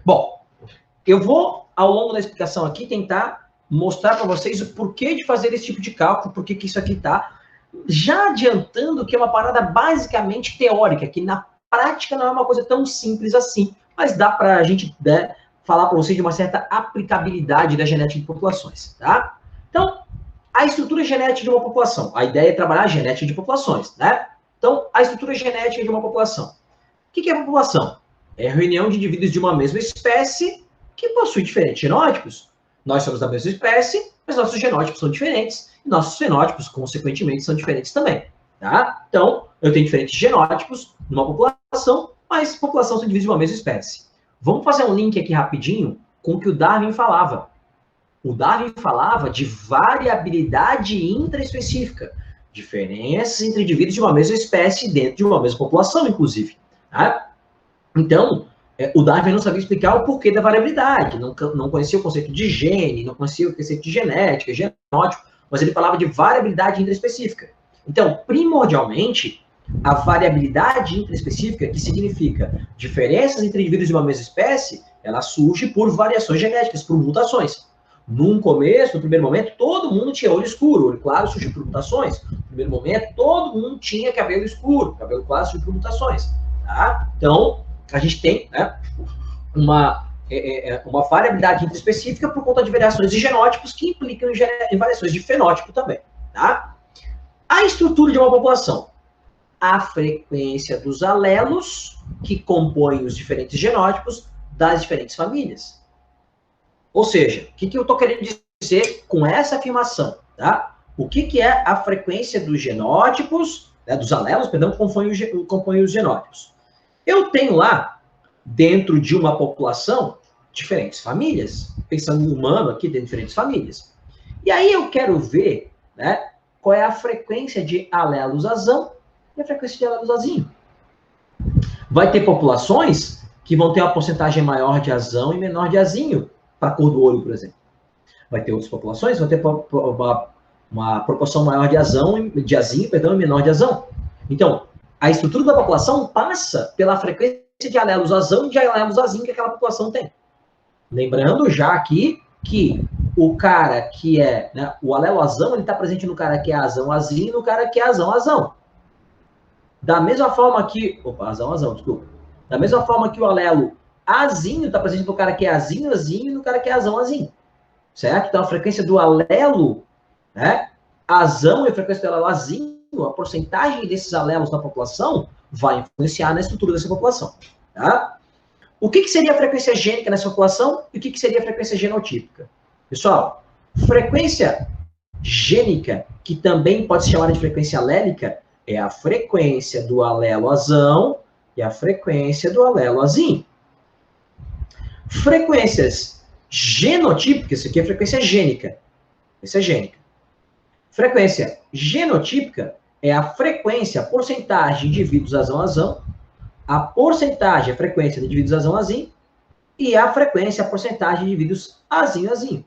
Bom, eu vou, ao longo da explicação aqui, tentar mostrar para vocês o porquê de fazer esse tipo de cálculo, por que isso aqui está, já adiantando que é uma parada basicamente teórica, que na prática não é uma coisa tão simples assim, mas dá para a gente, né, falar para vocês de uma certa aplicabilidade da genética de populações, tá? Então, a estrutura genética de uma população. A ideia é trabalhar a genética de populações, né? Então, a estrutura genética de uma população. O que é a população? É a reunião de indivíduos de uma mesma espécie que possui diferentes genótipos. Nós somos da mesma espécie, mas nossos genótipos são diferentes, e nossos fenótipos, consequentemente, são diferentes também. Tá? Então, eu tenho diferentes genótipos numa população, mas população são indivíduos de uma mesma espécie. Vamos fazer um link aqui rapidinho com o que o Darwin falava. O Darwin falava de variabilidade intraespecífica, diferenças entre indivíduos de uma mesma espécie dentro de uma mesma população, inclusive. Tá? Então, o Darwin não sabia explicar o porquê da variabilidade, não conhecia o conceito de gene, não conhecia o conceito de genética, genótipo, mas ele falava de variabilidade intraespecífica. Então, primordialmente, a variabilidade intraespecífica, que significa diferenças entre indivíduos de uma mesma espécie, ela surge por variações genéticas, por mutações. No primeiro momento, todo mundo tinha olho escuro, olho claro surgiu por mutações. No primeiro momento, todo mundo tinha cabelo escuro, cabelo claro surgiu por mutações. Tá? Então, a gente tem, né, uma variabilidade intraespecífica por conta de variações de genótipos que implicam em variações de fenótipo também. Tá? A estrutura de uma população. A frequência dos alelos que compõem os diferentes genótipos das diferentes famílias. Ou seja, o que eu estou querendo dizer com essa afirmação? Tá? O que é a frequência dos genótipos, né, dos alelos, perdão, que compõem os genótipos? Eu tenho lá, dentro de uma população, diferentes famílias. Pensando em humano aqui, tem diferentes famílias. E aí eu quero ver, né, qual é a frequência de alelos azão e a frequência de alelos azinho. Vai ter populações que vão ter uma porcentagem maior de azão e menor de azinho, para a cor do olho, por exemplo. Vai ter outras populações que vão ter uma proporção maior de azinho, e menor de azão. Então, a estrutura da população passa pela frequência de alelos azão e de alelos azinho que aquela população tem. Lembrando já aqui que o cara que é, né, o alelo azão, ele está presente no cara que é azão azinho e no cara que é azão azão. Da mesma forma que... azão, desculpa. Da mesma forma que o alelo azinho está presente no cara que é azinho azinho e no cara que é azão azinho. Certo? Então, a frequência do alelo, né, azão e a frequência do alelo azinho, a porcentagem desses alelos na população vai influenciar na estrutura dessa população. Tá? O que seria a frequência gênica nessa população e o que seria a frequência genotípica? Pessoal, frequência gênica, que também pode se chamar de frequência alélica, é a frequência do alelo azão e a frequência do alelo azinho. Frequências genotípicas, isso aqui é frequência gênica. Frequência gênica. Frequência genotípica é a frequência, a porcentagem de indivíduos azão-azão, a porcentagem, a frequência de indivíduos azão-azinho, e a frequência, a porcentagem de indivíduos azinho-azinho.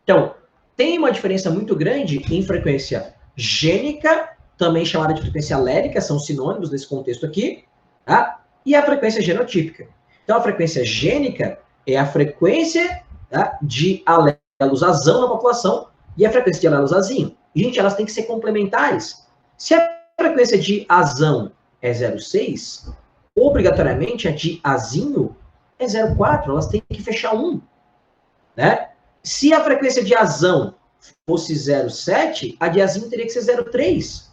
Então, tem uma diferença muito grande em frequência gênica, também chamada de frequência alélica, são sinônimos nesse contexto aqui, tá? E a frequência genotípica. Então, a frequência gênica é a frequência, tá, de alelos azão na população e a frequência de alelos azinho. Gente, elas têm que ser complementares. Se a frequência de azão é 0,6, obrigatoriamente a de azinho é 0,4, elas têm que fechar 1. Né? Se a frequência de azão fosse 0,7, a de azinho teria que ser 0,3.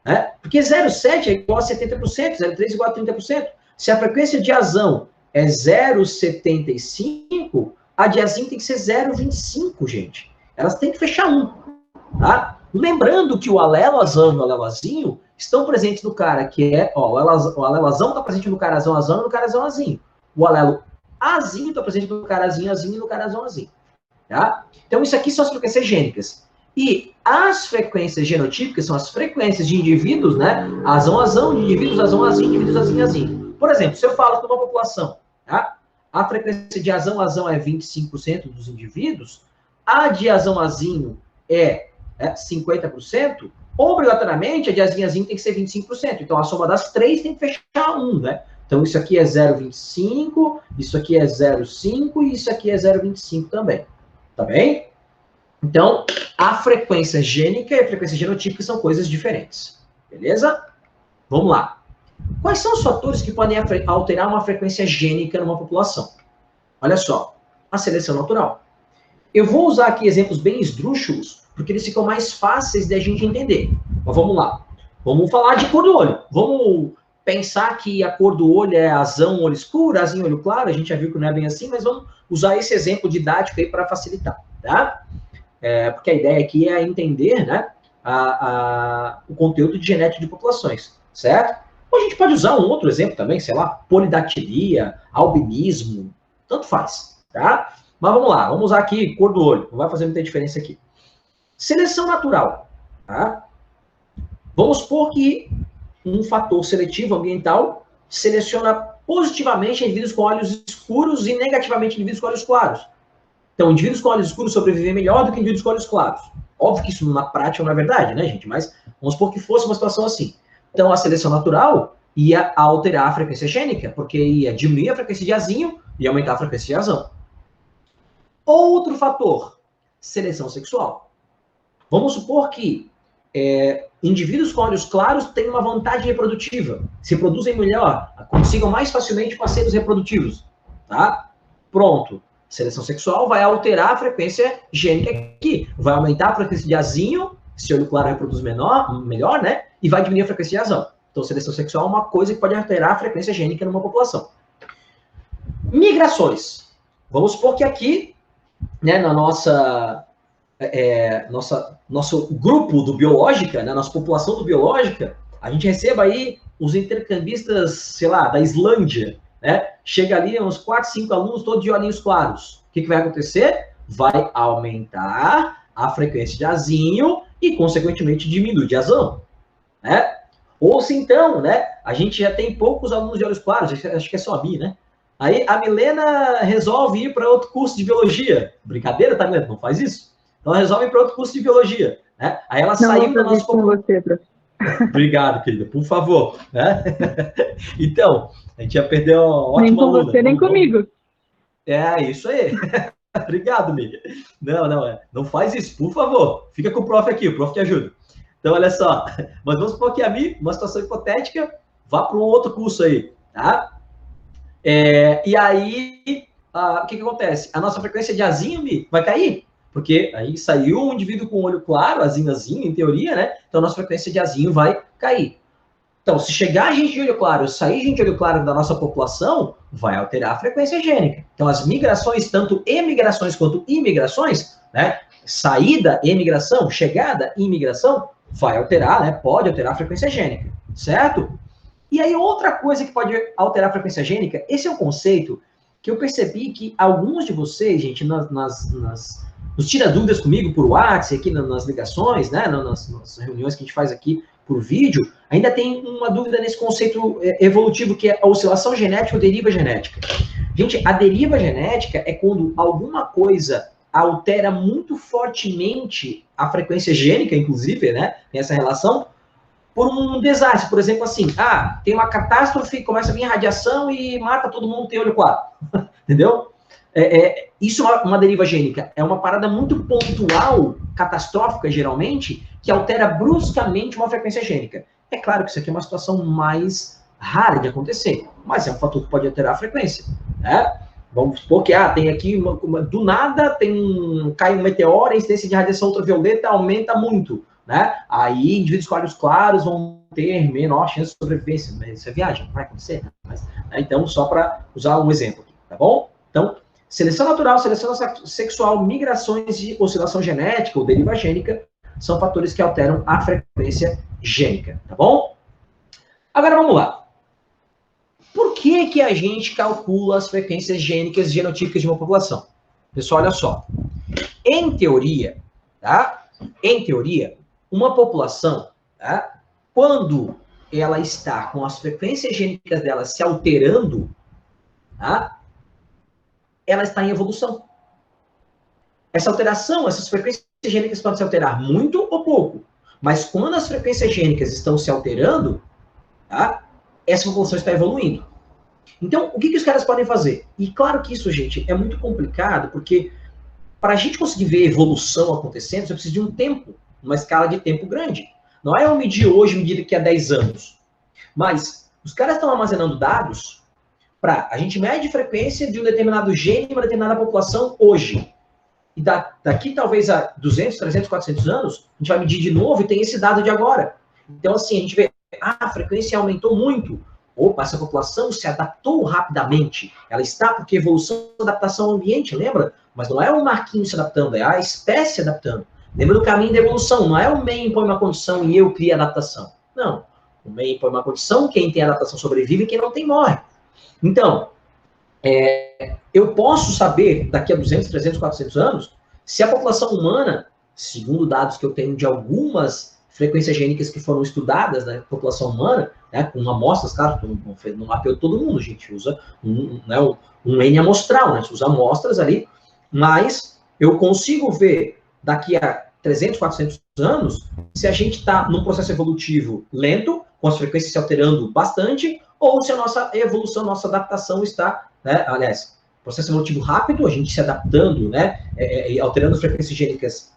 Né? Porque 0,7 é igual a 70%, 0,3 é igual a 30%. Se a frequência de azão é 0,75, a de azinho tem que ser 0,25, gente. Elas têm que fechar 1. Tá? Lembrando que o alelo azão e o alelo azinho estão presentes no cara que é... Ó, o alelo azão está presente no cara azão-azão e no cara azão-azinho. O alelo azinho está presente no cara azinho-azinho e no cara azão-azinho. Tá? Então, isso aqui são as frequências gênicas. E as frequências genotípicas são as frequências de indivíduos, né? Azão-azão, de indivíduos azão-azinho, indivíduos azinho-azinho. Por exemplo, se eu falo com uma população, tá? A frequência de azão-azão é 25% dos indivíduos, a de azão-azinho é 50%, obrigatoriamente a de azinho-azinho tem que ser 25%. Então, a soma das três tem que fechar 1, né? Então, isso aqui é 0,25, isso aqui é 0,5 e isso aqui é 0,25 também. Tá bem? Então, a frequência gênica e a frequência genotípica são coisas diferentes. Beleza? Vamos lá. Quais são os fatores que podem alterar uma frequência gênica numa população? Olha só, a seleção natural. Eu vou usar aqui exemplos bem esdrúxulos, porque eles ficam mais fáceis de a gente entender. Mas vamos lá. Vamos falar de cor do olho. Vamos pensar que a cor do olho é azão, olho escuro, azul, olho claro. A gente já viu que não é bem assim, mas vamos usar esse exemplo didático aí para facilitar, tá? Porque a ideia aqui é entender, né, o conteúdo de genética de populações, certo? Ou a gente pode usar um outro exemplo também, sei lá, polidactilia, albinismo, tanto faz, tá? Mas vamos lá, vamos usar aqui cor do olho, não vai fazer muita diferença aqui. Seleção natural, tá? Vamos supor que um fator seletivo ambiental seleciona positivamente indivíduos com olhos escuros e negativamente indivíduos com olhos claros. Então, indivíduos com olhos escuros sobrevivem melhor do que indivíduos com olhos claros. Óbvio que isso na prática não é verdade, né, gente? Mas vamos supor que fosse uma situação assim. Então, a seleção natural ia alterar a frequência gênica, porque ia diminuir a frequência de azinho e aumentar a frequência de azão. Outro fator, seleção sexual. Vamos supor que indivíduos com olhos claros têm uma vantagem reprodutiva, se reproduzem melhor, consigam mais facilmente parceiros reprodutivos, tá? Pronto. Seleção sexual vai alterar a frequência gênica aqui, vai aumentar a frequência de azinho, se olho claro reproduz melhor, né? E vai diminuir a frequência de azão. Então, seleção sexual é uma coisa que pode alterar a frequência gênica numa população. Migrações. Vamos supor que aqui, né, na nosso grupo do biológica, né, nossa população do biológica, a gente receba aí os intercambistas, sei lá, da Islândia, né? Chega ali uns 4, 5 alunos todos de olhinhos claros. O que vai acontecer? Vai aumentar a frequência de azinho e, consequentemente, diminuir de azão, né? Ou se então, né, a gente já tem poucos alunos de olhos claros, acho que é só a Mi, né? Aí a Milena resolve ir para outro curso de biologia. Brincadeira, tá, Milena? Não faz isso. Então, ela resolve ir para outro curso de biologia, né? Aí ela saiu da nossa população. Obrigado, querida, por favor. Né? Então, a gente ia perder uma ótima nem com aluna. Você, nem comigo. É, isso aí. Obrigado, amiga. Não faz isso, por favor. Fica com o prof aqui, o prof te ajuda. Então, olha só. Mas vamos supor que a Mi, uma situação hipotética, vá para um outro curso aí, tá? E aí, o que acontece? A nossa frequência de azinho, Mi, vai cair. Porque aí saiu um indivíduo com olho claro, azinho, em teoria, né? Então a nossa frequência de azinho vai cair. Então, se chegar gente de olho claro, sair gente de olho claro da nossa população, vai alterar a frequência gênica. Então, as migrações, tanto emigrações quanto imigrações, né? Saída, emigração, chegada, imigração, vai alterar, né? Pode alterar a frequência gênica, certo? E aí, outra coisa que pode alterar a frequência gênica, esse é um conceito que eu percebi que alguns de vocês, gente, nos tira dúvidas comigo por WhatsApp, aqui nas ligações, né, nas reuniões que a gente faz aqui por vídeo, ainda tem uma dúvida nesse conceito evolutivo, que é a oscilação genética ou deriva genética. Gente, a deriva genética é quando alguma coisa altera muito fortemente a frequência gênica, inclusive, né, tem essa relação, por um desastre. Por exemplo, assim, tem uma catástrofe, começa a vir radiação e mata todo mundo, tem olho claro. Entendeu? Isso é uma deriva gênica. É uma parada muito pontual, catastrófica, geralmente, que altera bruscamente uma frequência gênica. É claro que isso aqui é uma situação mais rara de acontecer, mas é um fator que pode alterar a frequência, né? Vamos supor que tem aqui, do nada, cai um meteoro, a incidência de radiação ultravioleta aumenta muito, né? Aí, indivíduos com olhos claros vão ter menor chance de sobrevivência. Mas isso é viagem, não vai acontecer. Mas, então, só para usar um exemplo aqui, tá bom? Então, seleção natural, seleção sexual, migrações e oscilação genética ou deriva gênica são fatores que alteram a frequência gênica, tá bom? Agora vamos lá. Por que a gente calcula as frequências gênicas e genotípicas de uma população? Pessoal, olha só. Em teoria, tá? Em teoria, uma população, tá? Quando ela está com as frequências gênicas dela se alterando, tá? Ela está em evolução. Essa alteração, essas frequências gênicas podem se alterar muito ou pouco. Mas quando as frequências gênicas estão se alterando, tá? Essa população está evoluindo. Então, o que os caras podem fazer? E claro que isso, gente, é muito complicado, porque para a gente conseguir ver evolução acontecendo, você precisa de um tempo, uma escala de tempo grande. Não é eu medir hoje, medir daqui a 10 anos. Mas os caras estão armazenando dados para a gente mede a frequência de um determinado gene em uma determinada população hoje. E daqui talvez a 200, 300, 400 anos, a gente vai medir de novo e tem esse dado de agora. Então, assim, a gente vê, a frequência aumentou muito. Opa, essa população se adaptou rapidamente. Ela está porque evolução, adaptação ao ambiente, lembra? Mas não é o marquinho se adaptando, é a espécie se adaptando. Lembra do caminho da evolução, não é o meio impõe uma condição e eu crio a adaptação. Não. O meio impõe uma condição, quem tem adaptação sobrevive e quem não tem morre. Então, eu posso saber, daqui a 200, 300, 400 anos, se a população humana, segundo dados que eu tenho de algumas frequências gênicas que foram estudadas na população humana, né, com amostras, claro, não mapeou todo mundo, a gente usa um N amostral, né, a gente usa amostras ali, mas eu consigo ver daqui a 300, 400 anos se a gente está num processo evolutivo lento, com as frequências se alterando bastante, ou se a nossa evolução, nossa adaptação está, né, aliás, processo evolutivo rápido, a gente se adaptando, né, alterando as frequências gênicas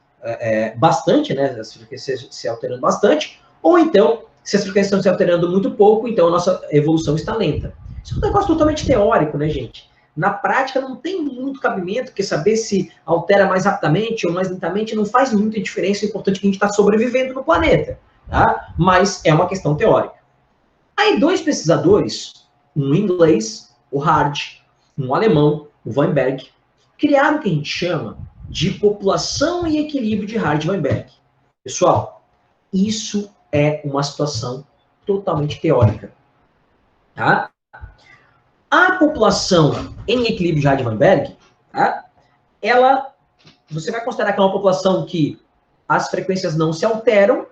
bastante, né, as frequências se alterando bastante, ou então, se as frequências estão se alterando muito pouco, então a nossa evolução está lenta. Isso é um negócio totalmente teórico, né, gente? Na prática não tem muito cabimento, porque saber se altera mais rapidamente ou mais lentamente não faz muita diferença, é importante que a gente está sobrevivendo no planeta, tá? Mas é uma questão teórica. Aí dois pesquisadores, um inglês, o Hard, um alemão, o Weinberg, criaram o que a gente chama de população e equilíbrio de Hard-Weinberg. Pessoal, isso é uma situação totalmente teórica. Tá? A população em equilíbrio de Hard-Weinberg, tá? Você vai considerar que é uma população que as frequências não se alteram,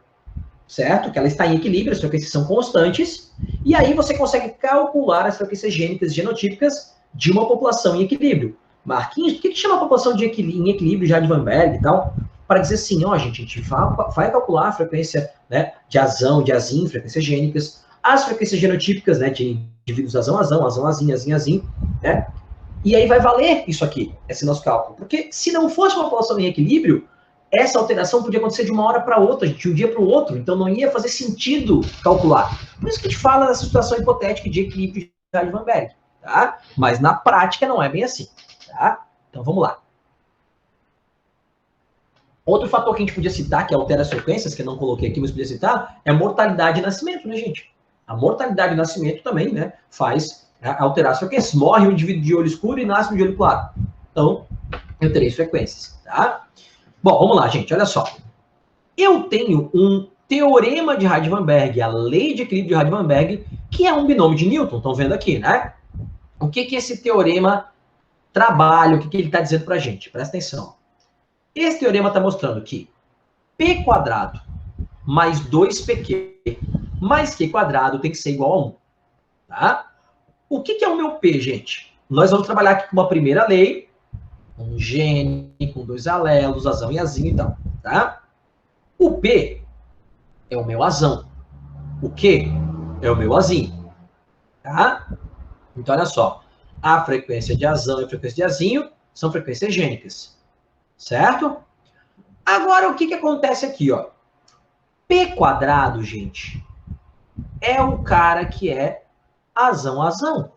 certo? Que ela está em equilíbrio, as frequências são constantes, e aí você consegue calcular as frequências gênicas e genotípicas de uma população em equilíbrio. Marquinhos, por que chama a população em equilíbrio de Hard-Weinberg e tal? Para dizer assim, ó, gente, a gente vai calcular a frequência, né, de azão, de azinho, frequências gênicas, as frequências genotípicas, né, de indivíduos azão, azinho, né? E aí vai valer isso aqui, esse nosso cálculo. Porque se não fosse uma população em equilíbrio, essa alteração podia acontecer de uma hora para outra, de um dia para o outro, então não ia fazer sentido calcular. Por isso que a gente fala dessa situação hipotética de equilíbrio de Hard-Weinberg, tá? Mas na prática não é bem assim, tá? Então vamos lá. Outro fator que a gente podia citar, que altera as frequências, que eu não coloquei aqui, mas podia citar, é a mortalidade de nascimento, né, gente? A mortalidade de nascimento também, né, faz alterar as frequências. Morre um indivíduo de olho escuro e nasce um de olho claro. Então, eu terei frequências, tá? Bom, vamos lá, gente, olha só. Eu tenho um teorema de Hard-Weinberg, a lei de equilíbrio de Hard-Weinberg, que é um binômio de Newton, estão vendo aqui, né? O que esse teorema trabalha, o que ele está dizendo para a gente? Presta atenção. Esse teorema está mostrando que P quadrado mais 2PQ mais Q quadrado tem que ser igual a 1. Tá? O que é o meu P, gente? Nós vamos trabalhar aqui com uma primeira lei, um gene com dois alelos, azão e azinho e tal. Tá? O P é o meu azão. O Q é o meu azinho. Tá? Então, olha só. A frequência de azão e a frequência de azinho são frequências gênicas. Certo? Agora, o que acontece aqui, ó? P quadrado, gente, é o cara que é azão.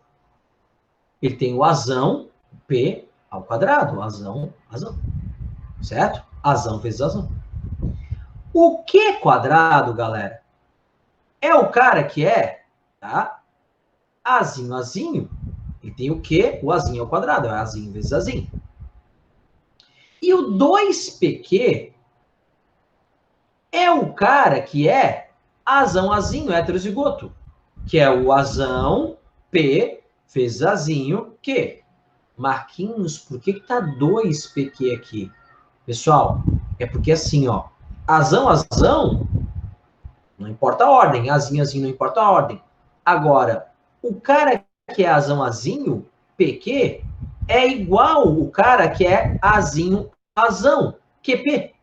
Ele tem o azão, P ao quadrado, azão. Certo? Azão vezes azão. O Q quadrado, galera, é o cara que é, tá? Azinho. Ele tem o Q, o azinho ao quadrado, é azinho vezes azinho. E o 2PQ é o cara que é azão-azinho, heterozigoto, que é o azão, P, vezes azinho, Q. Marquinhos, por que tá 2PQ aqui? Pessoal, é porque assim, ó, azão, não importa a ordem, azinho não importa a ordem. Agora, o cara que é azão-azinho, PQ, é igual o cara que é azinho-azão, QP.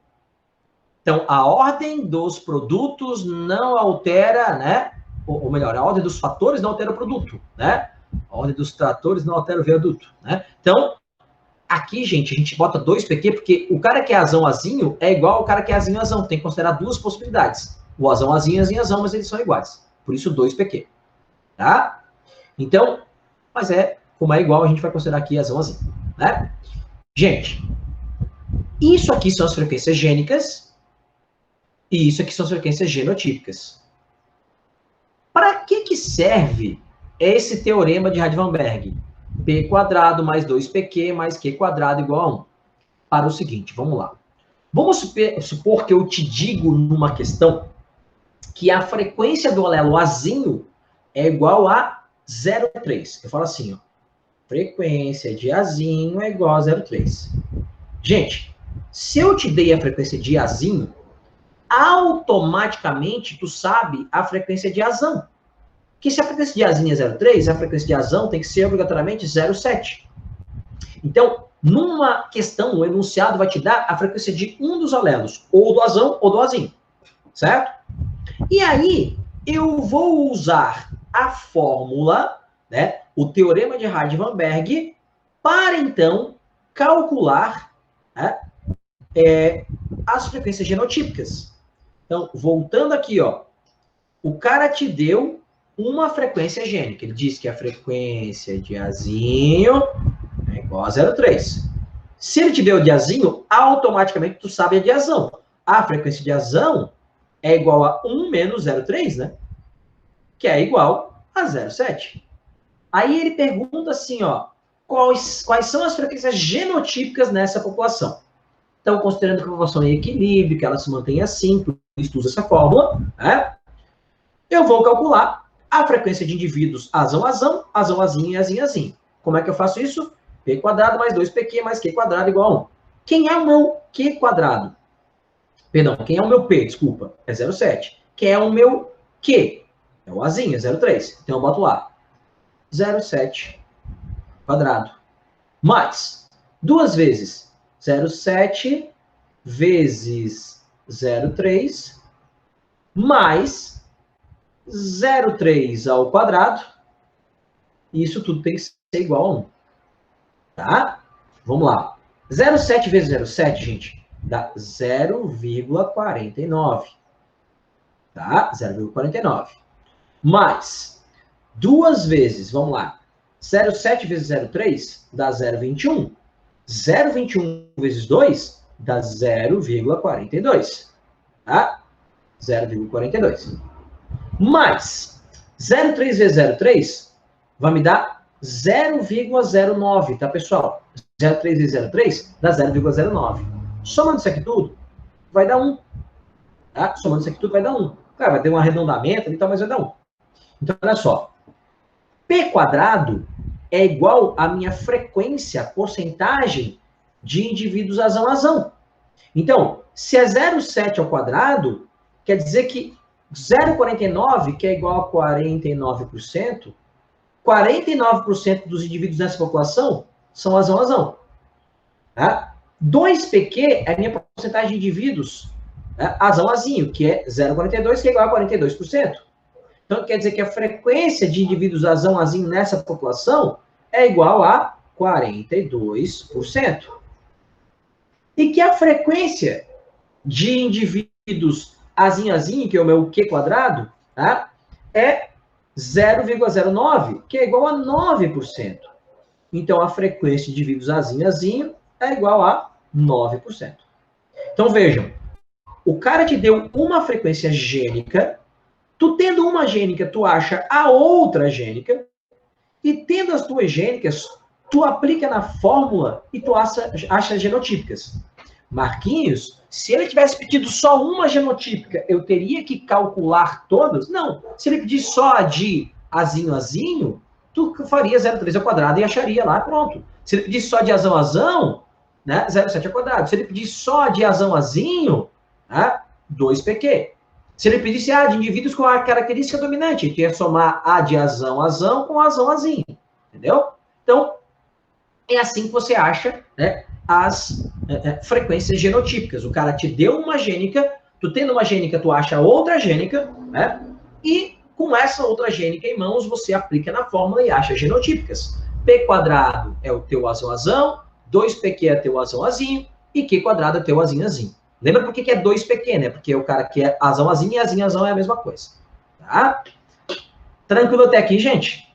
Então, a ordem dos produtos não altera, né? Ou melhor, a ordem dos fatores não altera o produto, né? A ordem dos tratores não altera o viaduto, né? Então, aqui, gente, a gente bota 2PQ, porque o cara que é azão azinho é igual ao cara que é azinho azão. Tem que considerar duas possibilidades. O azão azinho e azinho azão, mas eles são iguais. Por isso, 2PQ. Tá? Então, mas como é igual, a gente vai considerar aqui azão azinho. Né? Gente, isso aqui são as frequências gênicas e isso aqui são as frequências genotípicas. Para que serve esse teorema de Radvanberg? P quadrado mais 2PQ mais Q quadrado igual a 1. Para o seguinte, vamos lá. Vamos supor que eu te digo numa questão que a frequência do alelo azinho é igual a 0,3. Eu falo assim, ó, frequência de azinho é igual a 0,3. Gente, se eu te dei a frequência de azinho, automaticamente tu sabe a frequência de azão. Que se a frequência de azinho é 0,3, a frequência de azão tem que ser obrigatoriamente 0,7. Então, numa questão, o enunciado vai te dar a frequência de um dos alelos, ou do azão ou do azinho, certo? E aí, eu vou usar a fórmula, né, o teorema de Radvanberg, para, então, calcular, né, as frequências genotípicas. Então, voltando aqui, ó, o cara te deu uma frequência gênica. Ele diz que a frequência de azinho é igual a 0,3. Se ele te deu de azinho, automaticamente tu sabe a de azão. A frequência de azão é igual a 1 menos 0,3, né? Que é igual a 0,7. Aí ele pergunta assim, ó, quais são as frequências genotípicas nessa população? Então, considerando que a população é em equilíbrio, que ela se mantém assim, por isso tu usa essa fórmula, né? Eu vou calcular a frequência de indivíduos azão-azão, azão-azinho e azinho-azinho. Como é que eu faço isso? P quadrado mais 2PQ mais Q quadrado igual a 1. Quem é o meu Q quadrado? Perdão, quem é o meu P? Desculpa, é 0,7. Quem é o meu Q? É o azinho, é 0,3. Então eu boto lá 0,7 quadrado. Mais 2 vezes 0,7 vezes 0,3 mais 0,3 ao quadrado. Isso tudo tem que ser igual a 1. Tá? Vamos lá. 0,7 vezes 0,7, gente, dá 0,49. Tá? 0,49. Mais 2 vezes, vamos lá. 0,7 vezes 0,3 dá 0,21. 0,21 vezes 2 dá 0,42. Tá? 0,42. Mais 0,3 vezes 0,3 vai me dar 0,09, tá, pessoal? 0,3 vezes 0,3 dá 0,09. Somando isso aqui tudo, vai dar 1. Tá? Somando isso aqui tudo, vai dar 1. Claro, vai ter um arredondamento e tal, mas vai dar 1. Então, olha só. P quadrado é igual à minha frequência, porcentagem de indivíduos azão-azão. Então, se é 0,7 ao quadrado, quer dizer que 0,49, que é igual a 49%, 49% dos indivíduos nessa população são azão-azão. Tá? 2PQ é a minha porcentagem de indivíduos, né, azão-azinho, que é 0,42, que é igual a 42%. Então, quer dizer que a frequência de indivíduos azão-azinho nessa população é igual a 42%. E que a frequência de indivíduos azinho-azinho, que é o meu Q quadrado, tá, é 0,09, que é igual a 9%. Então, a frequência de indivíduos azinho-azinho é igual a 9%. Então, vejam, o cara te deu uma frequência gênica, tu tendo uma gênica, tu acha a outra gênica, e tendo as duas gênicas, tu aplica na fórmula e tu acha genotípicas. Marquinhos, se ele tivesse pedido só uma genotípica, eu teria que calcular todas? Não. Se ele pedisse só a de azinho-azinho, tu faria 0,3 ao quadrado e acharia lá, pronto. Se ele pedisse só de azão-azão, né, 0,7 ao quadrado. Se ele pedisse só de azão-azinho, né, 2PQ. Se ele pedisse de indivíduos com a característica dominante, ele ia somar a de azão-azão com azão-azinho. Entendeu? Então, é assim que você acha, né, as frequências genotípicas. O cara te deu uma gênica, tu tendo uma gênica, tu acha outra gênica, né? E Com essa outra gênica em mãos, você aplica na fórmula e acha genotípicas. P quadrado é o teu azão, 2PQ é teu azão, e Q quadrado é teu azinho. Lembra por que é 2PQ, né? Porque o cara que é azão e azão é a mesma coisa. Tá? Tranquilo até aqui, gente?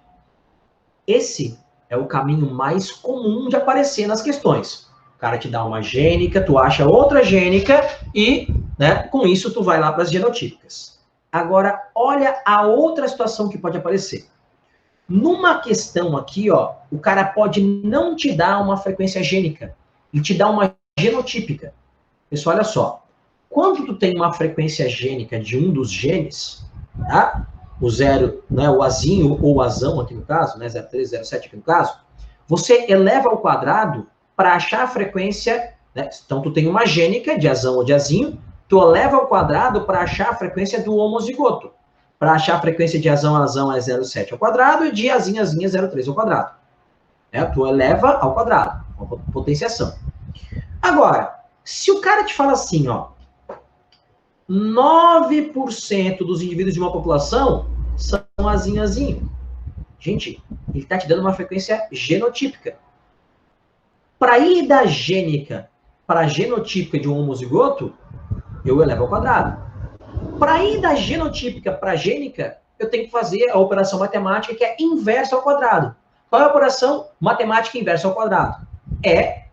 Esse é o caminho mais comum de aparecer nas questões. O cara te dá uma gênica, tu acha outra gênica e, né, com isso tu vai lá para as genotípicas. Agora, olha a outra situação que pode aparecer. Numa questão aqui, ó, o cara pode não te dar uma frequência gênica e te dar uma genotípica. Pessoal, olha só. Quando tu tem uma frequência gênica de um dos genes, tá? O zero, né, o azinho ou o azão aqui no caso, né, 03, 07 aqui no caso, você eleva ao quadrado para achar a frequência, né? Então tu tem uma gênica de azão ou de azinho, tu eleva ao quadrado para achar a frequência do homozigoto. Para achar a frequência de azão é 0,7 ao quadrado e de azinho é 0,3 ao quadrado. Né? Tu eleva ao quadrado, uma potenciação. Agora, se o cara te fala assim, ó, 9% dos indivíduos de uma população são azinho. Gente, ele está te dando uma frequência genotípica. Para ir da gênica para a genotípica de um homozigoto, eu elevo ao quadrado. Para ir da genotípica para a gênica, eu tenho que fazer a operação matemática que é inversa ao quadrado. Qual é a operação matemática inversa ao quadrado? É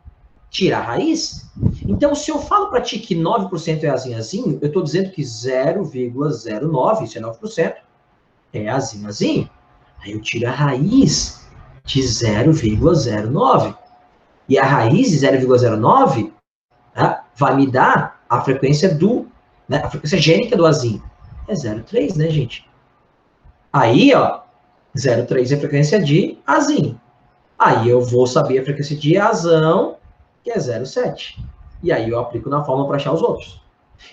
tirar a raiz. Então, se eu falo para ti que 9% é azinho, eu estou dizendo que 0,09, isso é 9%, é azinho. Aí eu tiro a raiz de 0,09. E a raiz de 0,09, tá, vai me dar a frequência né, a frequência gênica do azinho. É 0,3, né, gente? Aí, ó, 0,3 é a frequência de azinho. Aí eu vou saber a frequência de azão, que é 0,7. E aí eu aplico na fórmula para achar os outros.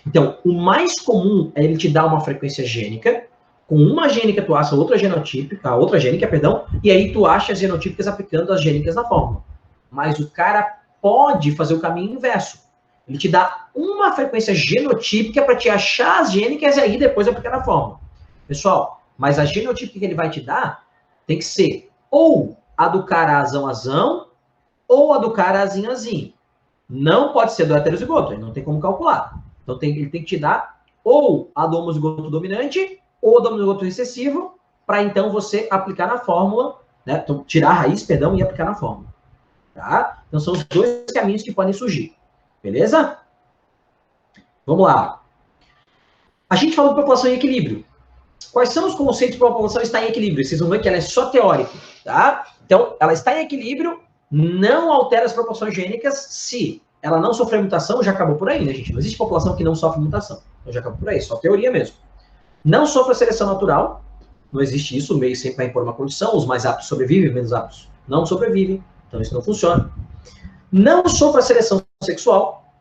Então, o mais comum é ele te dar uma frequência gênica, com uma gênica tu acha outra gênica, perdão, e aí tu acha as genotípicas aplicando as gênicas na fórmula. Mas o cara pode fazer o caminho inverso. Ele te dá uma frequência genotípica para te achar as gênicas e aí depois aplicar na fórmula. Pessoal, mas a genotípica que ele vai te dar tem que ser ou a do cara azão, ou a do cara azinho. Não pode ser do heterozigoto, ele não tem como calcular. Então ele tem que te dar ou a do homozigoto dominante, ou a do homozigoto recessivo, para então você aplicar na fórmula, né? Então, tirar a raiz, perdão, e aplicar na fórmula. Tá? Então são os dois caminhos que podem surgir. Beleza? Vamos lá. A gente falou de população em equilíbrio. Quais são os conceitos para a população estar em equilíbrio? Vocês vão ver que ela é só teórica, tá? Então, ela está em equilíbrio, não altera as proporções gênicas se ela não sofrer mutação, já acabou por aí, né, gente? Não existe população que não sofre mutação. Então já acabou por aí, só teoria mesmo. Não sofre seleção natural, não existe isso, o meio sempre vai impor uma condição, os mais aptos sobrevivem, menos aptos não sobrevivem, então isso não funciona. Não sofre seleção sexual,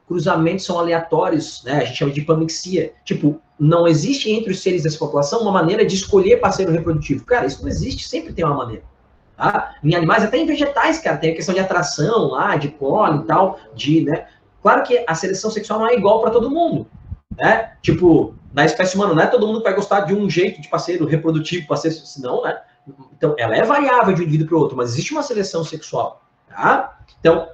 cruzamentos são aleatórios, né? A gente chama de hipamixia. Tipo, não existe entre os seres dessa população uma maneira de escolher parceiro reprodutivo. Cara, isso não existe, sempre tem uma maneira. Tá? Em animais, até em vegetais, cara, tem a questão de atração lá, de pólen e tal, né? Claro que a seleção sexual não é igual para todo mundo, né? Tipo, na espécie humana, não é todo mundo que vai gostar de um jeito de parceiro reprodutivo, parceiro, senão, né? Então, ela é variável de um indivíduo para o outro, mas existe uma seleção sexual, tá? Então,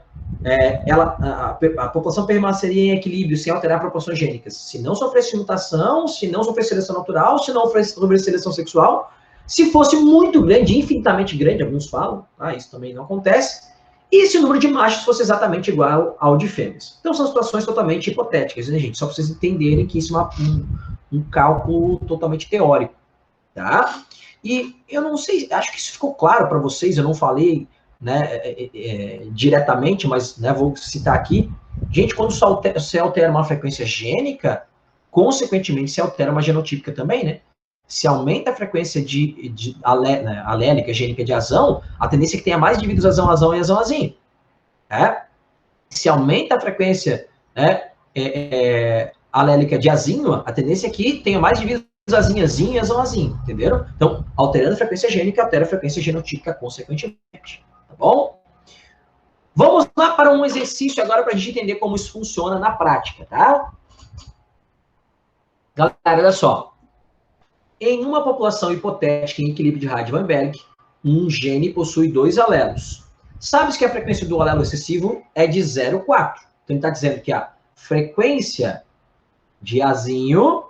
a população permaneceria em equilíbrio sem alterar proporções gênicas. Se não sofresse mutação, se não sofresse seleção natural, se não sofresse seleção sexual, se fosse muito grande, infinitamente grande, alguns falam, tá? Isso também não acontece, e se o número de machos fosse exatamente igual ao de fêmeas. Então são situações totalmente hipotéticas, né, gente? Só para vocês entenderem que isso é um cálculo totalmente teórico, tá? E eu não sei, acho que isso ficou claro para vocês, eu não falei, né, diretamente, mas, né, vou citar aqui. Gente, quando se altera uma frequência gênica, consequentemente se altera uma genotípica também, né? Se aumenta a frequência alélica, gênica de azão, a tendência é que tenha mais indivíduos azão e azão-azinho. Né? Se aumenta a frequência, né, alélica de azinho, a tendência é que tenha mais indivíduos azinho e azão-azinho, entenderam? Então, alterando a frequência gênica, altera a frequência genotípica consequentemente. Tá bom? Vamos lá para um exercício agora para a gente entender como isso funciona na prática, tá? Galera, olha só. Em uma população hipotética em equilíbrio de Hardy-Weinberg, um gene possui 2 alelos. Sabe que a frequência do alelo recessivo é de 0,4. Então, ele está dizendo que a frequência de Azinho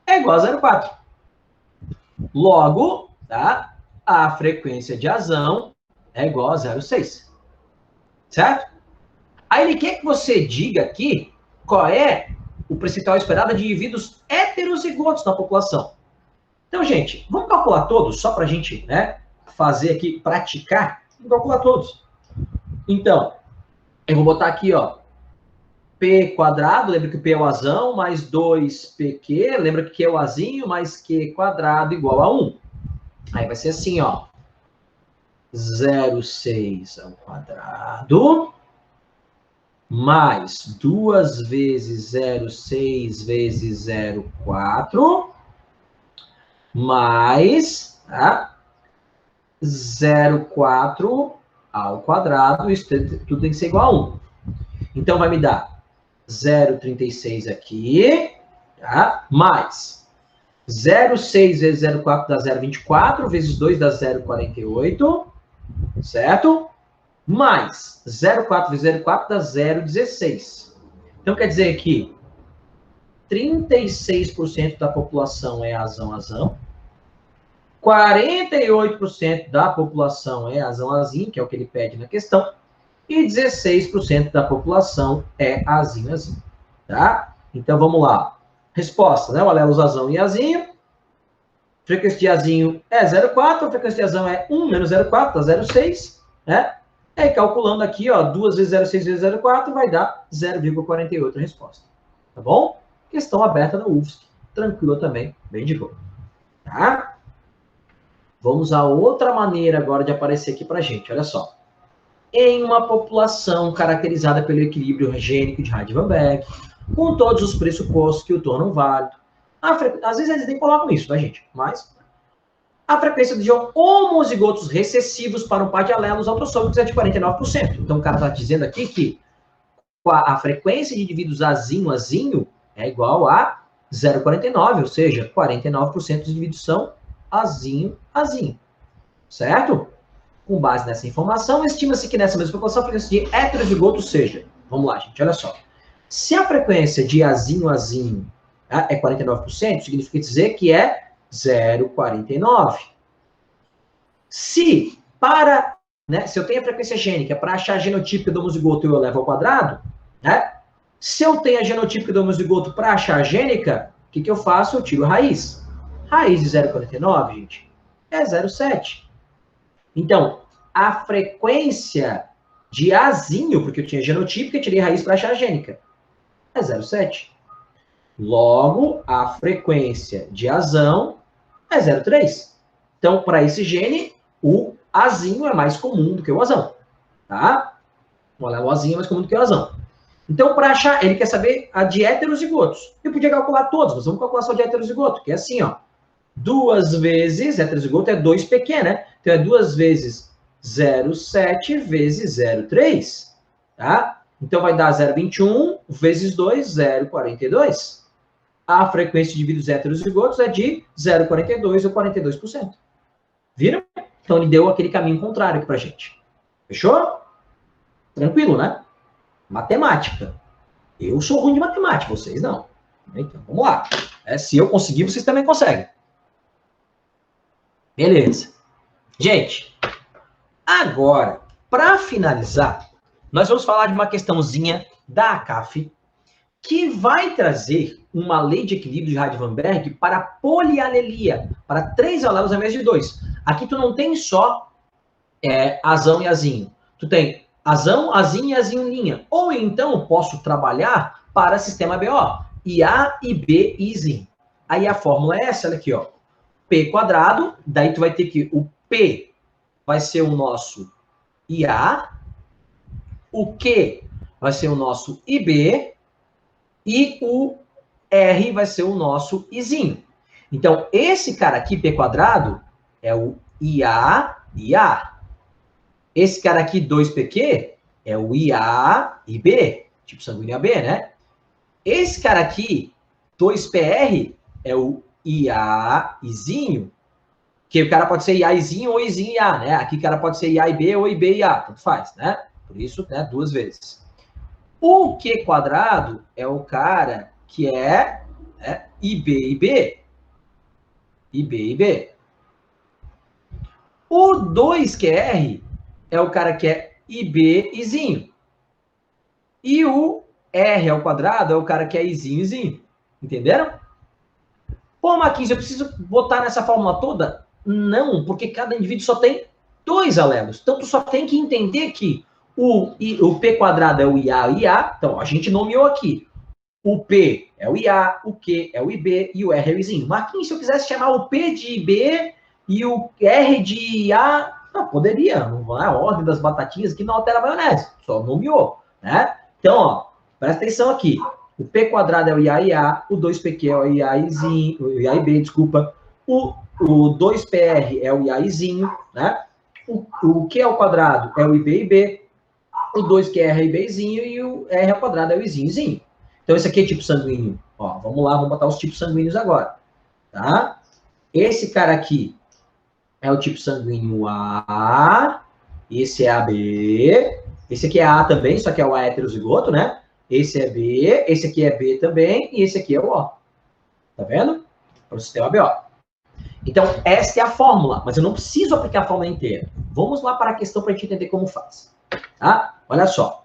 é igual a 0,4. Logo, tá? A frequência de Azão é igual a 0,6. Certo? Aí ele quer que você diga aqui qual é o percentual esperado de indivíduos heterozigotos na população. Então, gente, vamos calcular todos, só para a gente, né, fazer aqui, praticar. Vamos calcular todos. Então, eu vou botar aqui, ó, P quadrado, lembra que o P é o Azão, mais 2PQ, lembra que Q é o Azinho, mais Q quadrado igual a 1. Aí vai ser assim, ó, 0,6 ao quadrado, mais 2 vezes 0,6 vezes 0,4, mais, tá, 0,4 ao quadrado, isso tudo tem que ser igual a 1. Então, vai me dar 0,36 aqui, tá? Mais 0,6 vezes 0,4 dá 0,24, vezes 2 dá 0,48, certo? Mais 0,4 vezes 0,4 dá 0,16. Então, quer dizer que 36% da população é Azão, 48% da população é Azão, que é o que ele pede na questão, e 16% da população é Azinho. Tá? Então, vamos lá. Resposta, né? O alelo Azão e Azinho. Frequência de Azinho é 0,4, a frequência de Azão é 1 menos 0,4, dá 0,6, né? E aí, calculando aqui, ó, 2 vezes 0,6 vezes 0,4 vai dar 0,48 a resposta. Tá bom? Questão aberta no UFSC. Tranquila também, bem de boa. Tá? Vamos a outra maneira agora de aparecer aqui pra gente, olha só. Em uma população caracterizada pelo equilíbrio gênico de Hardy-Weinberg, com todos os pressupostos que o tornam válido. Às vezes eles nem colocam isso, tá, gente? Mas a frequência de homozigotos recessivos para um par de alelos autossômicos é de 49%. Então o cara está dizendo aqui que a frequência de indivíduos Azinho é igual a 0,49, ou seja, 49% dos indivíduos são Azinho. Certo? Com base nessa informação, estima-se que nessa mesma população a frequência de heterozigoto seja, vamos lá, gente, olha só. Se a frequência de Azinho é 49%, significa dizer que é 0,49. Se eu tenho a frequência gênica para achar a genotípica do homozigoto eu levo ao quadrado, né? Se eu tenho a genotípica do homozigoto para achar a gênica, o que eu faço? Eu tiro a raiz. Raiz de 0,49, gente, é 0,7. Então, a frequência de Azinho, porque eu tinha genotípica, tirei a raiz para achar a gênica, é 0,7. Logo, a frequência de Azão é 0,3. Então, para esse gene, o Azinho é mais comum do que o Azão. Tá? O Azinho é mais comum do que o Azão. Então, para achar, ele quer saber a de heterozigotos. Eu podia calcular todos, mas vamos calcular só de heterozigoto, que é assim, ó. 2 vezes, heterozigoto é 2PQ, né? Então, é 2 vezes 0,7 vezes 0,3. Tá? Então, vai dar 0,21 vezes 2, 0,42. A frequência de indivíduos heterozigotos é de 0,42 ou 42%. Viram? Então, ele deu aquele caminho contrário aqui pra gente. Fechou? Tranquilo, né? Matemática. Eu sou ruim de matemática, vocês não. Então, vamos lá. Se eu conseguir, vocês também conseguem. Beleza. Gente, agora, para finalizar, nós vamos falar de uma questãozinha da ACAF que vai trazer uma lei de equilíbrio de Hardy-Weinberg para polialelia, para 3 alelos ao invés de 2. Aqui tu não tem só Azão e Azinho. Tu tem Azão, Azinho e Azinho linha. Ou então posso trabalhar para sistema BO. IA e B e Zinho. Aí a fórmula é essa, olha aqui, ó. P quadrado, daí tu vai ter que o P vai ser o nosso IA, o Q vai ser o nosso IB e o R vai ser o nosso Izinho. Então, esse cara aqui, P quadrado, é o IA. Esse cara aqui, 2PQ, é o IA-IB, tipo sanguíneo AB, né? Esse cara aqui, 2PR, é o IA, Izinho, que o cara pode ser IA, Izinho ou Izinho e A, né? Aqui o cara pode ser IA e B ou IB e A, tanto faz, né? Por isso, né, duas vezes. O Q quadrado é o cara que é IB e B. IB e B. O 2QR é o cara que é IB, Izinho. E o R ao quadrado é o cara que é Izinho, Izinho. Entenderam? Pô, Marquinhos, eu preciso botar nessa fórmula toda? Não, porque cada indivíduo só tem 2 alelos. Então, tu só tem que entender que o P quadrado é o IA, então a gente nomeou aqui. O P é o IA, o Q é o IB e o R é o Izinho. Marquinhos, se eu quisesse chamar o P de IB e o R de IA, não, poderia, não é a ordem das batatinhas que não altera a maionese, só nomeou, né? Então, ó, presta atenção aqui. O P quadrado é o IA, o 2PQ é o IAzinho, o IAB, desculpa. O 2PR é o IAzinho, né? O Q ao quadrado é o IB, o 2QR é o IBzinho e o R ao quadrado é o Izinhozinho. Então, esse aqui é tipo sanguíneo. Ó, vamos lá, vamos botar os tipos sanguíneos agora. Tá? Esse cara aqui é o tipo sanguíneo A, esse é AB, esse aqui é A também, só que é o A heterozigoto, né? Esse é B, esse aqui é B também, e esse aqui é o O. Tá vendo? Para o sistema BO. Então, essa é a fórmula, mas eu não preciso aplicar a fórmula inteira. Vamos lá para a questão para a gente entender como faz. Tá? Olha só.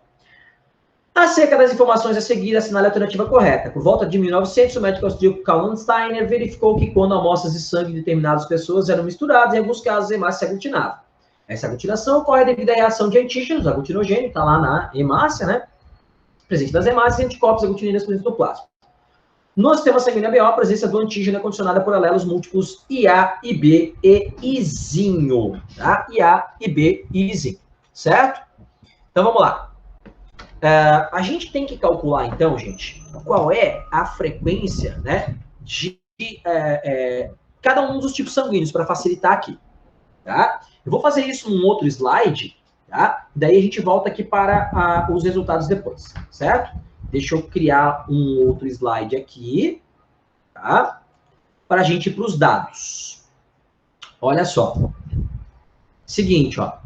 Acerca das informações a seguir, assinale a alternativa correta. Por volta de 1900, o médico austríaco Karl Landsteiner verificou que quando amostras de sangue de determinadas pessoas eram misturadas, em alguns casos a hemácia se aglutinava. Essa aglutinação ocorre devido à reação de antígenos, aglutinogênio, está lá na hemácia, né? Presente das hemácias e anticorpos aglutininas presentes no plasma. No sistema sanguíneo ABO, a presença do antígeno é condicionada por alelos múltiplos IA, IB e Izinho. Tá? IA, IB e Izinho. Certo? Então vamos lá. A gente tem que calcular, então, gente, qual é a frequência, né, de cada um dos tipos sanguíneos, para facilitar aqui, tá? Eu vou fazer isso num outro slide, tá? Daí a gente volta aqui para os resultados depois, certo? Deixa eu criar um outro slide aqui, tá? Para a gente ir para os dados. Olha só. Seguinte, ó.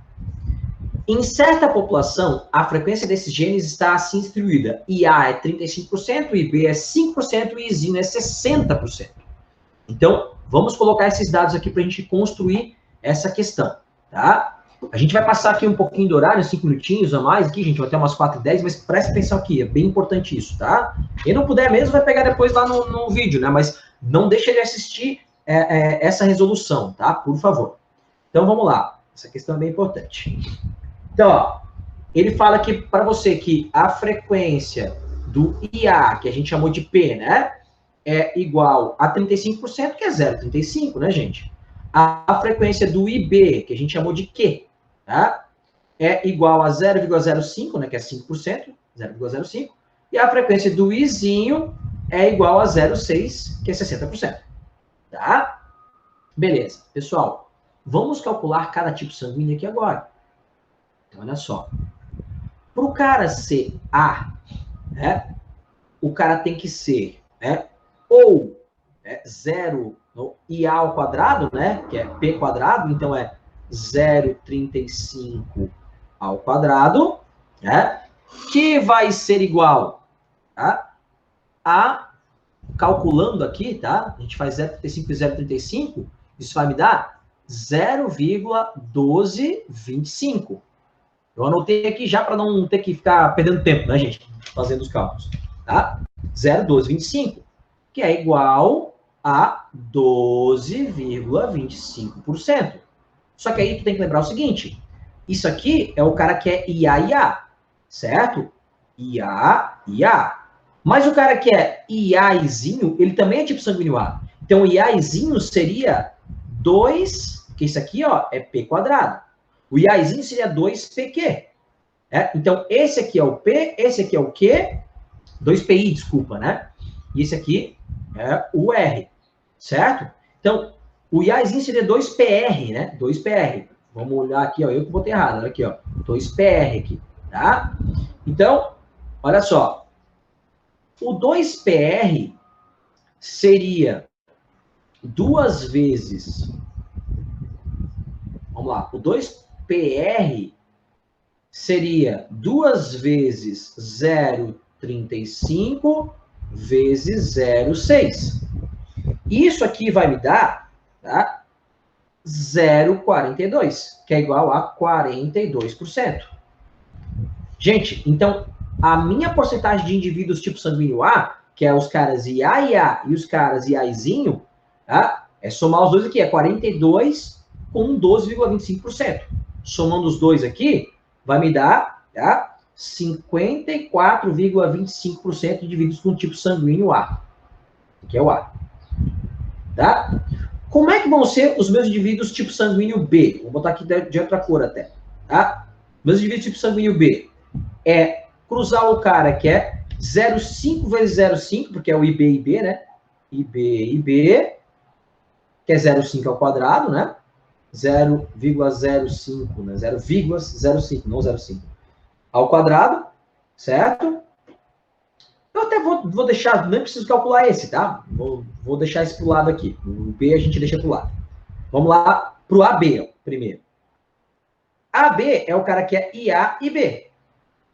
Em certa população, a frequência desses genes está assim distribuída. IA é 35%, IB é 5% e Izinho é 60%. Então, vamos colocar esses dados aqui para a gente construir essa questão, tá? A gente vai passar aqui um pouquinho do horário, 5 minutinhos a mais aqui, gente, vai até umas 4h10, mas presta atenção aqui, é bem importante isso, tá? Quem não puder mesmo, vai pegar depois lá no vídeo, né? Mas não deixa de assistir essa resolução, tá? Por favor. Então, vamos lá. Essa questão é bem importante. Então, ó, ele fala aqui para você que a frequência do IA, que a gente chamou de P, né? É igual a 35%, que é 0,35, né, gente? A frequência do IB, que a gente chamou de Q, tá? É igual a 0,05, né, que é 5%, 0,05. E a frequência do Izinho é igual a 0,6, que é 60%. Tá? Beleza. Pessoal, vamos calcular cada tipo sanguíneo aqui agora. Então, olha só. Para o cara ser A, né, o cara tem que ser, né, ou 0 IA ao quadrado, né, que é P quadrado, então é 0,35 ao quadrado, né, que vai ser igual, tá, a, calculando aqui, tá, a gente faz 0,35 e 0,35, isso vai me dar 0,1225. Eu anotei aqui já para não ter que ficar perdendo tempo, né, gente, fazendo os cálculos, tá? 0,1225, que é igual a 12,25%. Só que aí tu tem que lembrar o seguinte, isso aqui é o cara que é IA, certo? IA. Mas o cara que é IAzinho, ele também é tipo sanguíneo A. Então, o IAzinho seria 2, que isso aqui, ó, é P quadrado. O IAzinho seria 2PQ. Então, esse aqui é o P, esse aqui é o Q, 2PI, desculpa, né? E esse aqui é o R, certo? Então, o IAzinho seria 2PR, né? 2PR. Vamos olhar aqui, ó, eu que botei errado, olha aqui, ó, 2PR aqui, tá? Então, olha só. O 2PR seria 2 vezes, vamos lá, o 2PR seria 2 vezes 0,35 vezes 0,6. Isso aqui vai me dar, tá, 0,42, que é igual a 42%. Gente, então, a minha porcentagem de indivíduos tipo sanguíneo A, que é os caras IA e os caras IAzinho, tá? É somar os dois aqui, é 42 com 12,25%. Somando os dois aqui, vai me dar, tá, 54,25% de indivíduos com tipo sanguíneo A, que é o A. Tá? Como é que vão ser os meus indivíduos tipo sanguíneo B? Vou botar aqui de outra cor até. Tá? Meus indivíduos tipo sanguíneo B é cruzar o cara que é 0,5 vezes 0,5, porque é o IB e IB, né? IB, que é 0,5 ao quadrado, né? 0,05, né? 0,05, não 0,5. Ao quadrado, certo? Eu até vou deixar, nem preciso calcular esse, tá? Vou deixar esse pro lado aqui. O B a gente deixa pro lado. Vamos lá pro AB, ó, primeiro. AB é o cara que é IA e B.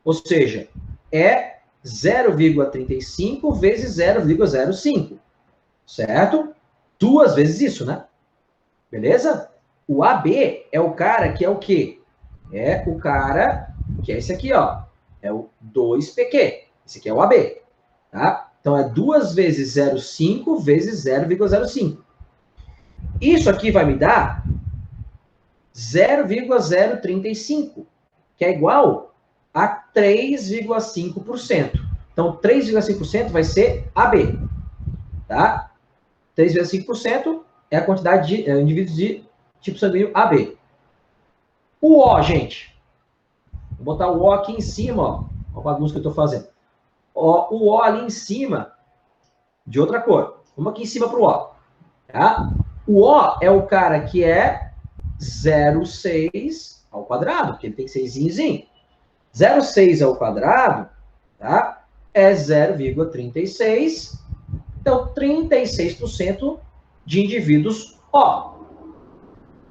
Ou seja, é 0,35 vezes 0,05. Certo? 2 vezes isso, né? Beleza? O AB é o cara que é o quê? É o cara que é esse aqui, ó. É o 2PQ. Esse aqui é o AB. Tá? Então, é 2 vezes 0,5 vezes 0,05. Isso aqui vai me dar 0,035, que é igual a 3,5%. Então, 3,5% vai ser AB. Tá? 3,5% é a quantidade de indivíduos de tipo sanguíneo AB. O O, gente. Vou botar o O aqui em cima, ó. Olha a bagunça que eu estou fazendo. Ó, o O ali em cima, de outra cor. Vamos aqui em cima para o O. Tá? O O é o cara que é 0,6 ao quadrado, porque ele tem 6zinho. 0,6 ao quadrado, tá? É 0,36. Então, 36% de indivíduos O.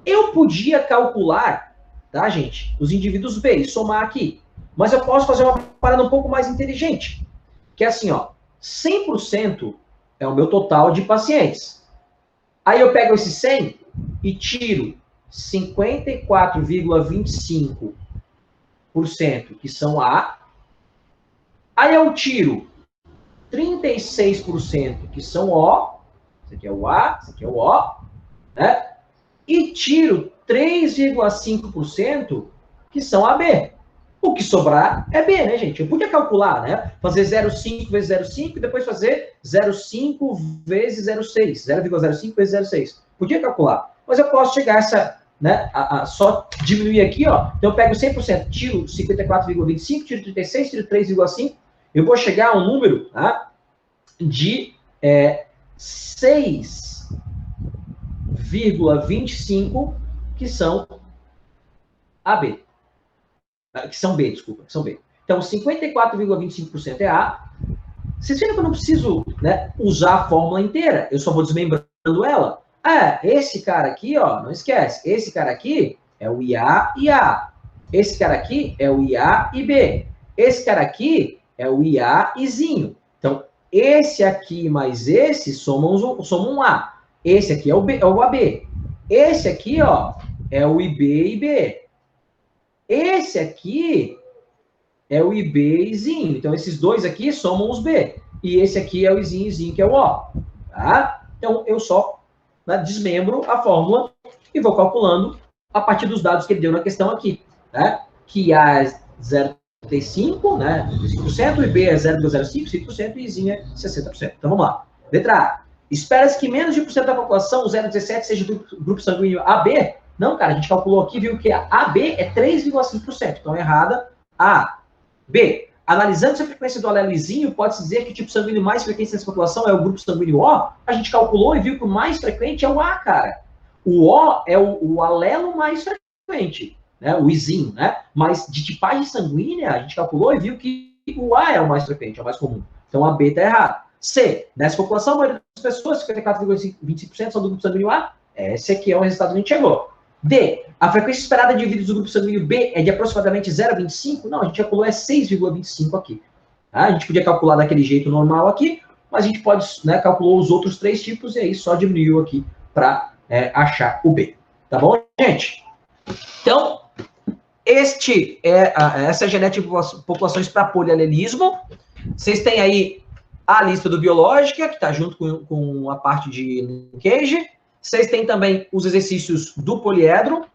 Eu podia calcular, tá, gente, os indivíduos B e somar aqui. Mas eu posso fazer uma parada um pouco mais inteligente. Que é assim, ó. 100% é o meu total de pacientes. Aí eu pego esse 100 e tiro 54,25%, que são A. Aí eu tiro 36%, que são O. Esse aqui é o A, esse aqui é o O. Né? E tiro 3,5%, que são AB. O que sobrar é B, né, gente? Eu podia calcular, né? Fazer 0,5 vezes 0,5 e depois fazer 0,5 vezes 0,6. 0,05 vezes 0,6. Podia calcular. Mas eu posso chegar a essa, né? Só diminuir aqui, ó. Então eu pego 100%, tiro 54,25, tiro 36, tiro 3,5. Eu vou chegar a um número, tá, de 6,25, que são AB. Que são B, desculpa, que são B. Então, 54,25% é A. Vocês viram que eu não preciso, né, usar a fórmula inteira. Eu só vou desmembrando ela. Esse cara aqui, ó, não esquece. Esse cara aqui é o IA e A. Esse cara aqui é o IA e B. Esse cara aqui é o IA e zinho. Então, esse aqui mais esse somam um A. Esse aqui é o AB. Esse aqui, ó, é o IB e B. Esse aqui é o IBzinho. Então, esses dois aqui somam os B. E esse aqui é o Izinho, que é o O. Tá? Então, eu só, né, desmembro a fórmula e vou calculando a partir dos dados que ele deu na questão aqui. Né? Que A é 0,35, né? 5%, o IB é 0,05, 5%, e Izinho é 60%. Então, vamos lá. Letra A. Espera-se que menos de 1% da população, 0,17, seja do grupo sanguíneo AB. Não, cara, a gente calculou aqui, viu que a AB é 3,5%. Então, errada. A. B. Analisando a frequência do alelozinho, pode-se dizer que o tipo sanguíneo mais frequente nessa população é o grupo sanguíneo O. A gente calculou e viu que o mais frequente é o A, cara. O O é o alelo mais frequente, né? O Izinho, né? Mas de tipagem sanguínea, a gente calculou e viu que o A é o mais frequente, é o mais comum. Então, a B está errada. C, nessa população, a maioria das pessoas, 54,25% são do grupo sanguíneo A. Esse aqui é o resultado que a gente chegou. D, a frequência esperada de indivíduos do grupo sanguíneo B é de aproximadamente 0,25. Não, a gente calculou 6,25 aqui. Tá? A gente podia calcular daquele jeito normal aqui, mas a gente pode, né, calculou os outros 3 tipos e aí só diminuiu aqui para achar o B. Tá bom, gente? Então, essa é a genética de populações para polialelismo. Vocês têm aí a lista do biológica, que está junto com a parte de linkage. Vocês têm também os exercícios do poliedro.